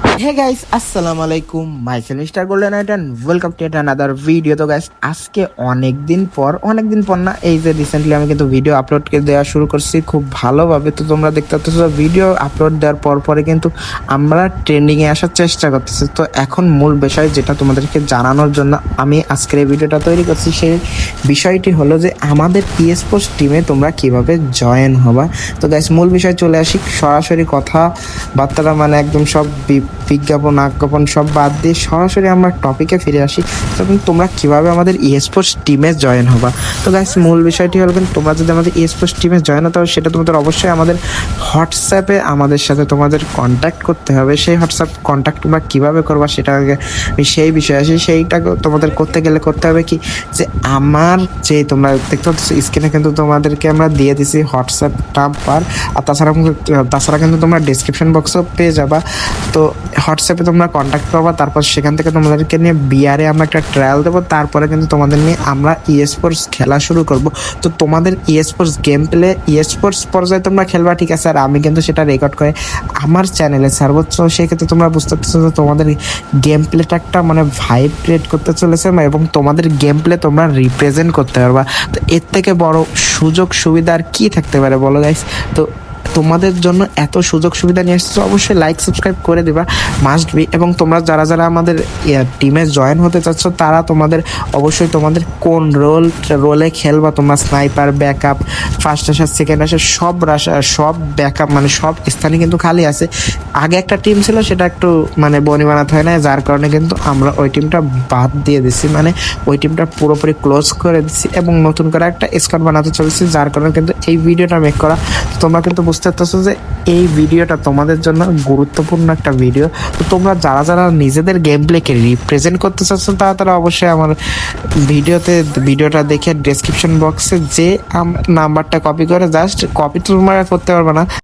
হে guys, আসসালামু আলাইকুম। Myself mister golden knight and welcome to another video. তো guys, আজকে অনেকদিন পর না, এই যে রিসেন্টলি আমি কিন্তু ভিডিও আপলোড দেওয়া শুরু করছি খুব ভালোভাবে। তো তোমরা দেখতে পাচ্ছ ভিডিও আপলোড দেওয়ার পরে কিন্তু আমরা ট্রেন্ডিংয়ে আসার চেষ্টা করতেছি। তো এখন মূল বিষয় যেটা তোমাদেরকে জানানোর জন্য আমি আজকের এই ভিডিওটা তৈরি করছি, সেই বিষয়টি হলো যে আমাদের স্পোর্টস টিমে তোমরা কিভাবে জয়েন হবা। তো গাইস, মূল বিষয় চলে আসি। সরাসরি কথাবার্তাটা মানে একদম সব বিজ্ঞাপন আজ্ঞাপন সব বাদ দিয়ে সরাসরি আমরা টপিকে ফিরে আসি। তখন তোমরা কিভাবে আমাদের স্পোর্টস টিমে জয়েন হবা। তো গাইস, মূল বিষয়টি হলো তোমরা যদি আমাদের স্পোর্টস টিমে জয়েন হতে হবে, সেটা তোমাদের অবশ্যই আমাদের হোয়াটসঅ্যাপে আমাদের সাথে তোমাদের কন্ট্যাক্ট করতে হবে। সেই হোয়াটসঅ্যাপ কন্ট্যাক্ট তোমরা কীভাবে করবা সেটা আগে আমি সেই বিষয়ে আসি। সেইটা তোমাদের করতে গেলে করতে হবে কি, যে আমার যে তোমরা দেখতে পাচ্ছ স্ক্রিনে কিন্তু তোমাদেরকে আমরা দিয়ে দিছি হোয়াটসঅ্যাপ নাম্বার। আর তাছাড়া কিন্তু তোমরা ডিসক্রিপশন বক্সেও পেয়ে যাবা। তো হোয়াটসঅ্যাপে তোমরা কন্ট্যাক্ট করবা, তারপর সেখান থেকে তোমাদেরকে নিয়ে বিআরে আমরা একটা ট্রায়াল দেবো। তারপরে কিন্তু তোমাদের নিয়ে আমরা স্পোর্টস খেলা শুরু করব। তো তোমাদের স্পোর্টস গেম প্লে স্পোর্টস পর্যায়ে তোমরা খেলবা, ঠিক আছে। আর আমি কিন্তু সেটা রেকর্ড করে আমার চ্যানেলে সর্বোচ্চ, সেক্ষেত্রে তোমরা বুঝতে পারছো যে তোমাদের গেম প্লেটা একটা মানে ভাইব ক্রিয়েট করতে চলেছে, এবং তোমাদের গেম প্লে তোমরা রিপ্রেজেন্ট করতে পারবা। তো এর থেকে বড় সুযোগ সুবিধা আর কি থাকতে পারে বলো গাইস। তো তোমাদের জন্য এত সুযোগ সুবিধা নিয়ে এসেছো, অবশ্যই লাইক সাবস্ক্রাইব করে দিবা, মাস্ট বি। এবং তোমরা যারা যারা আমাদের টিমে জয়েন হতে চাচ্ছ, তারা তোমাদের অবশ্যই তোমাদের কোন রোলে খেলবা, তোমরা স্নাইপার, ব্যাকআপ, ফার্স্ট আসার, সেকেন্ড আসার, সব ব্যাকআপ মানে সব স্থানে কিন্তু খালি আছে। আগে একটা টিম ছিল, সেটা একটু মানে বনি বানাতে হয় না, যার কারণে কিন্তু আমরা ওই টিমটা বাদ দিয়ে দিছি, মানে ওই টিমটা পুরোপুরি ক্লোজ করে দিচ্ছি এবং নতুন করে একটা স্কোয়াড বানাতে চলেছি, যার কারণে কিন্তু এই ভিডিওটা মেক করা। তোমরা কিন্তু বুঝতে পারছো যে এই ভিডিওটা তোমাদের জন্য গুরুত্বপূর্ণ একটা ভিডিও। তো তোমরা যারা যারা নিজেদের গেম প্লেকে রিপ্রেজেন্ট করতে চাচ্ছ, তারা অবশ্যই আমার ভিডিওটা দেখে ডেসক্রিপশন বক্সে যে নাম্বারটা কপি করে, জাস্ট কপি তোমরা করতে পারবে না,